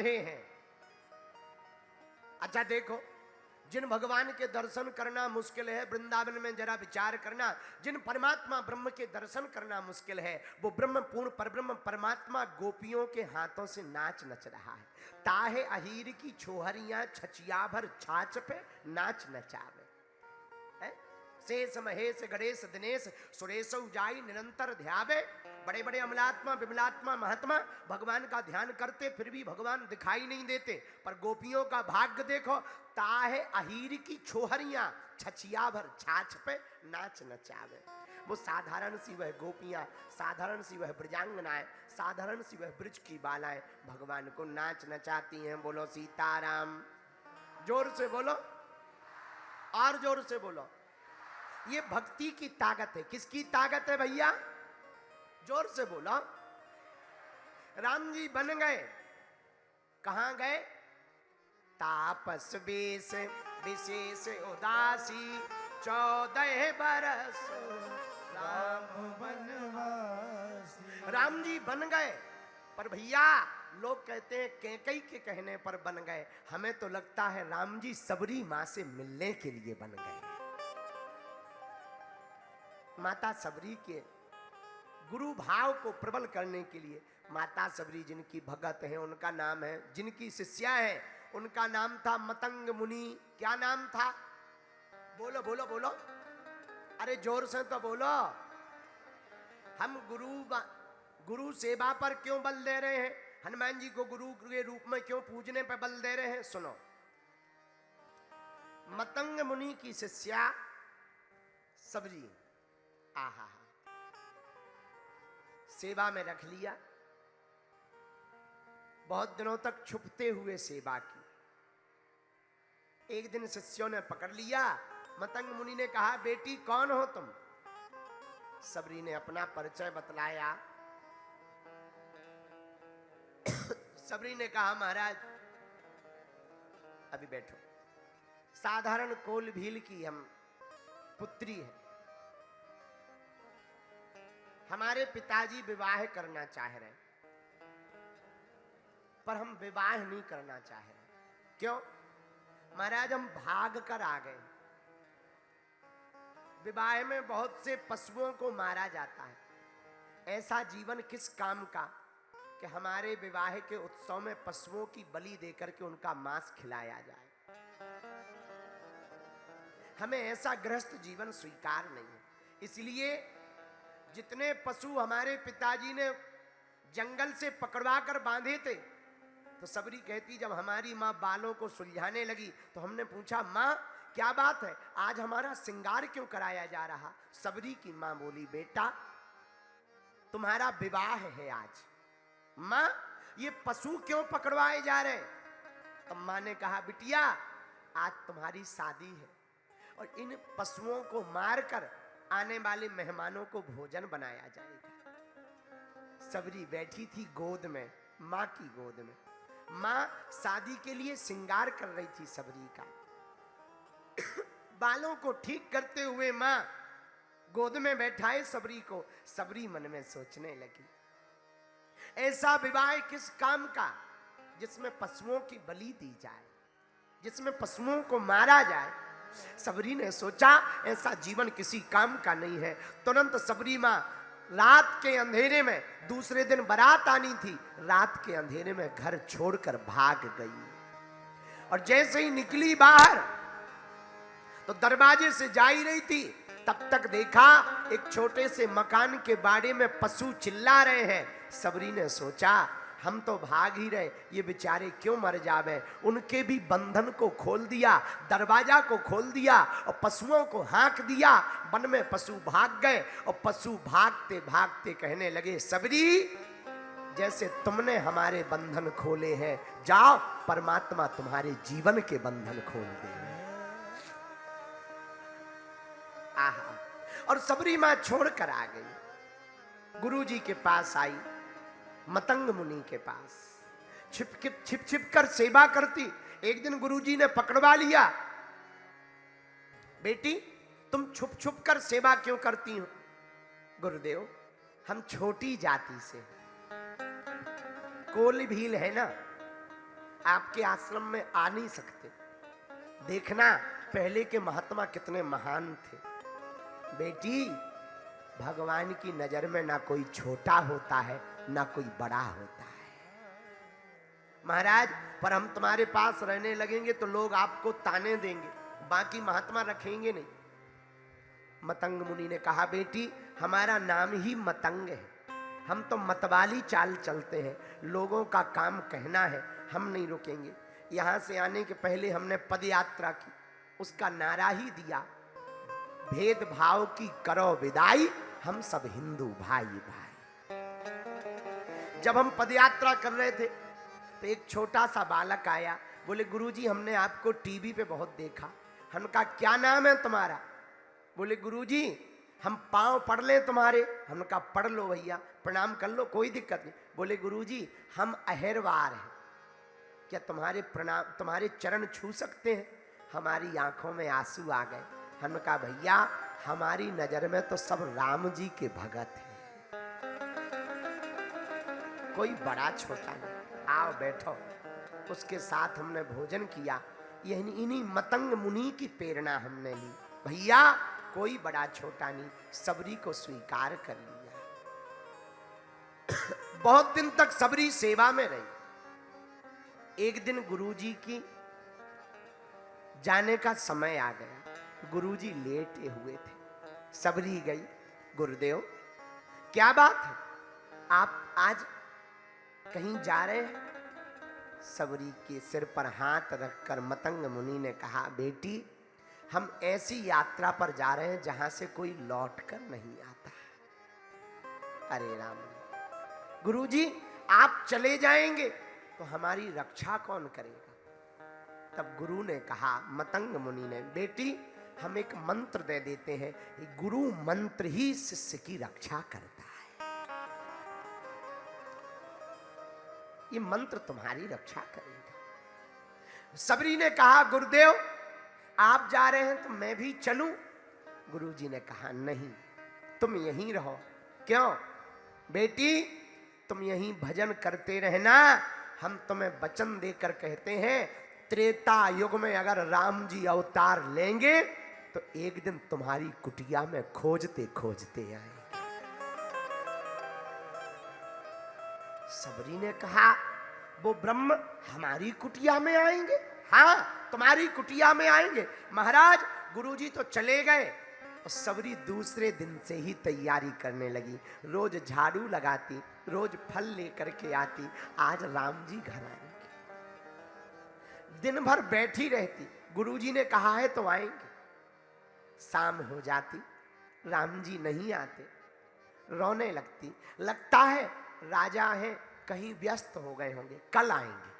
बंधे हैं। अच्छा देखो, जिन भगवान के दर्शन करना मुश्किल है, वृंदावन में जरा विचार करना, जिन परमात्मा ब्रह्म के दर्शन करना मुश्किल है, वो ब्रह्म पूर्ण परब्रह्म परमात्मा गोपियों के हाथों से नाच नच रहा है। ताहे अहीर की छोहरियां छचिया भर छाछ पे नाच नचावे। शेष महेश गणेश दिनेश सुरेश जाई निरंतर ध्यावे। बड़े बड़े अमलात्मा विमलात्मा महात्मा भगवान का ध्यान करते, फिर भी भगवान दिखाई नहीं देते। पर गोपियों का भाग्य देखो, ताहे अहीर की छोहरियां छचिया भर छाछ पे नाच नचावे। वो साधारण सी वह गोपियां, साधारण सी वह ब्रजांगनाएं, साधारण सी वह ब्रज की बालाएं भगवान को नाच नचाती हैं। बोलो सीताराम, जोर से बोलो, और जोर से बोलो। ये भक्ति की ताकत है। किसकी ताकत है भैया? जोर से बोलो। राम जी बन गए, कहां गए? तापस वेश विशेष उदासी 14 बरस राम बनवासी। राम जी बन गए, पर भैया लोग कहते हैं कैकई के कहने पर बन गए। हमें तो लगता है राम जी सबरी मां से मिलने के लिए बन गए। माता सबरी के गुरु भाव को प्रबल करने के लिए, माता सबरी जिनकी भगत है उनका नाम है, जिनकी शिष्या है उनका नाम था मतंग मुनि। क्या नाम था? बोलो बोलो बोलो, अरे जोर से तो बोलो। हम गुरु सेवा पर क्यों बल दे रहे हैं? हनुमान जी को गुरु के रूप में क्यों पूजने पर बल दे रहे हैं? सुनो, मतंग मुनि की शिष्या सबरी, आहा, सेवा में रख लिया। बहुत दिनों तक छुपते हुए सेवा की। एक दिन शिष्यों ने पकड़ लिया। मतंग मुनि ने कहा, बेटी कौन हो तुम? सबरी ने अपना परिचय बतलाया। सबरी ने कहा, महाराज अभी बैठो, साधारण कोल भील की हम पुत्री है। हमारे पिताजी विवाह करना चाह रहे, पर हम विवाह नहीं करना चाह रहे। क्यों? महाराज हम भाग कर आ गए। विवाह में बहुत से पशुओं को मारा जाता है। ऐसा जीवन किस काम का कि हमारे विवाह के उत्सव में पशुओं की बलि देकर के उनका मांस खिलाया जाए। हमें ऐसा गृहस्थ जीवन स्वीकार नहीं है। इसलिए जितने पशु हमारे पिताजी ने जंगल से पकड़वा कर बांधे थे, तो सबरी कहती, जब हमारी माँ बालों को सुलझाने लगी तो हमने पूछा, माँ क्या बात है, आज हमारा श्रृंगार क्यों कराया जा रहा? सबरी की माँ बोली, बेटा तुम्हारा विवाह है आज। माँ ये पशु क्यों पकड़वाए जा रहे? तब माँ ने कहा, बिटिया आज तुम्हारी शादी है और इन पशुओं को मारकर आने वाले मेहमानों को भोजन बनाया जाएगा। सबरी बैठी थी गोद में, माँ की गोद में। माँ शादी के लिए श्रृंगार कर रही थी सबरी का। बालों को ठीक करते हुए माँ गोद में बैठाए सबरी को। सबरी मन में सोचने लगी, ऐसा विवाह किस काम का जिसमें पशुओं की बलि दी जाए, जिसमें पशुओं को मारा जाए। सबरी ने सोचा ऐसा जीवन किसी काम का नहीं है। तुरंत सबरी माँ रात के अंधेरे में, दूसरे दिन बारात आनी थी, रात के अंधेरे में घर छोड़कर भाग गई। और जैसे ही निकली बाहर तो दरवाजे से जा ही रही थी, तब तक देखा एक छोटे से मकान के बाड़े में पशु चिल्ला रहे हैं। सबरी ने सोचा हम तो भाग ही रहे, ये बेचारे क्यों मर जावे। उनके भी बंधन को खोल दिया, दरवाजा को खोल दिया और पशुओं को हाँक दिया। वन में पशु भाग गए और पशु भागते भागते कहने लगे, सबरी जैसे तुमने हमारे बंधन खोले हैं, जाओ परमात्मा तुम्हारे जीवन के बंधन खोल दे। आहा, और सबरी मां छोड़कर आ गई। गुरुजी के पास आई, मतंग मुनि के पास छिप छिप कर सेवा करती। एक दिन गुरुजी ने पकड़वा लिया, बेटी तुम छुप छुप कर सेवा क्यों करती हो? गुरुदेव हम छोटी जाति से, कोल भील है ना, आपके आश्रम में आ नहीं सकते। देखना पहले के महात्मा कितने महान थे। बेटी, भगवान की नजर में ना कोई छोटा होता है ना कोई बड़ा होता है। महाराज, पर हम तुम्हारे पास रहने लगेंगे तो लोग आपको ताने देंगे, बाकी महात्मा रखेंगे नहीं। मतंग मुनि ने कहा, बेटी हमारा नाम ही मतंग है, हम तो मतवाली चाल चलते हैं, लोगों का काम कहना है, हम नहीं रुकेंगे। यहां से आने के पहले हमने पद यात्रा की, उसका नारा ही दिया, भेदभाव की करो विदाई, हम सब हिंदू भाई भाई। जब हम पदयात्रा कर रहे थे तो एक छोटा सा बालक आया, बोले गुरुजी हमने आपको टीवी पे बहुत देखा। हमने कहा क्या नाम है तुम्हारा? बोले गुरुजी हम पांव पढ़ ले तुम्हारे। हमने कहा पढ़ लो भैया, प्रणाम कर लो, कोई दिक्कत नहीं। बोले गुरुजी हम अहरवार हैं, क्या तुम्हारे चरण छू सकते हैं? हमारी आंखों में आंसू आ गए। हमने कहा भैया हमारी नजर में तो सब राम जी के भगत हैं, कोई बड़ा छोटा नहीं, आओ बैठो। उसके साथ हमने भोजन किया। इन्हीं मतंग मुनि की प्रेरणा हमने ली। भैया कोई बड़ा छोटा नहीं, सबरी को स्वीकार कर लिया। बहुत दिन तक सबरी सेवा में रही। एक दिन गुरुजी की जाने का समय आ गया। गुरुजी लेटे हुए थे, सबरी गई, गुरुदेव क्या बात है, आप आज कहीं जा रहे हैं? सबरी के सिर पर हाथ रखकर मतंग मुनि ने कहा, बेटी हम ऐसी यात्रा पर जा रहे हैं जहां से कोई लौट कर नहीं आता। अरे राम, गुरुजी आप चले जाएंगे तो हमारी रक्षा कौन करेगा? तब गुरु ने कहा, मतंग मुनि ने, बेटी हम एक मंत्र दे देते हैं, गुरु मंत्र ही शिष्य की रक्षा करता है, ये मंत्र तुम्हारी रक्षा करेगा। सबरी ने कहा, गुरुदेव आप जा रहे हैं तो मैं भी चलूं? गुरुजी ने कहा, नहीं तुम यहीं रहो। क्यों? बेटी तुम यहीं भजन करते रहना, हम तुम्हें वचन देकर कहते हैं त्रेता युग में अगर राम जी अवतार लेंगे तो एक दिन तुम्हारी कुटिया में खोजते खोजते आएंगे। सबरी ने कहा, वो ब्रह्म हमारी कुटिया में आएंगे? हाँ तुम्हारी कुटिया में आएंगे। महाराज गुरुजी तो चले गए और सबरी दूसरे दिन से ही तैयारी करने लगी। रोज झाड़ू लगाती, रोज फल लेकर के आती, आज राम जी घर आएंगे। दिन भर बैठी रहती, गुरुजी ने कहा है तो आएंगे। शाम हो जाती, राम जी नहीं आते, रोने लगती, लगता है राजा हैं कहीं व्यस्त हो गए होंगे, कल आएंगे।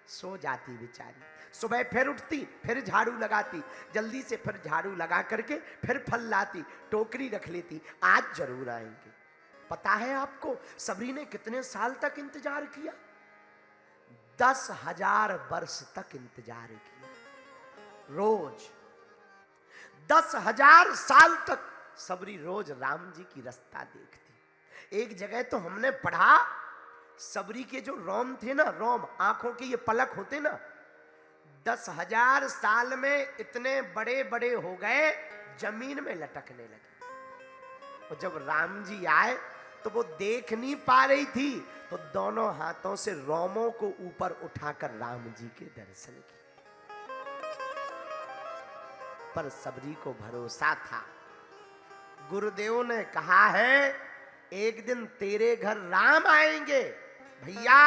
सो जाती बेचारी। सुबह फिर उठती, फिर झाड़ू लगाती, जल्दी से फिर झाड़ू लगा करके फिर फल लाती, टोकरी रख लेती, आज जरूर आएंगे। पता है आपको सबरी ने कितने साल तक इंतजार किया? 10,000 वर्ष तक इंतजार किया। रोज 10,000 साल तक सबरी रोज राम जी की रास्ता देखती। एक जगह तो हमने पढ़ा, सबरी के जो रोम थे ना, रोम आंखों के ये पलक होते ना, 10,000 साल में इतने बड़े बड़े हो गए, जमीन में लटकने लगे। और जब राम जी आए तो वो देख नहीं पा रही थी, तो दोनों हाथों से रोमों को ऊपर उठाकर राम जी के दर्शन किए। पर सबरी को भरोसा था, गुरुदेव ने कहा है एक दिन तेरे घर राम आएंगे। भैया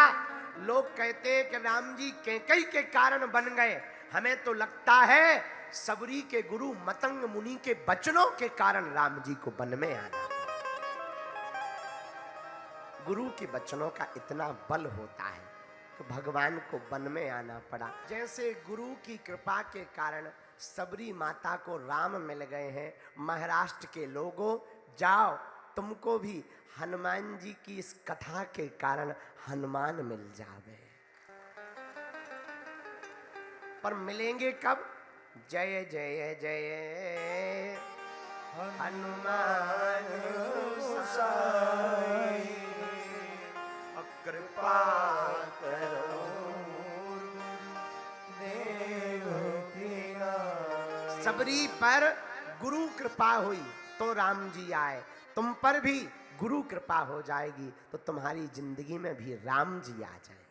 लोग कहते हैं कि राम जी कैकई के कारण बन गए, हमें तो लगता है सबरी के गुरु मतंग मुनि के वचनों के कारण राम जी को वन में आना। गुरु के वचनों का इतना बल होता है कि भगवान को वन में आना पड़ा। जैसे गुरु की कृपा के कारण सबरी माता को राम मिल गए हैं। महाराष्ट्र के लोगों, जाओ तुमको भी हनुमान जी की इस कथा के कारण हनुमान मिल जावे। पर मिलेंगे कब? जय जय जय हनुमान गोसाई, कृपा करो सबरी पर गुरु कृपा हुई तो राम जी आए। तुम पर भी गुरु कृपा हो जाएगी तो तुम्हारी जिंदगी में भी राम जी आ जाए।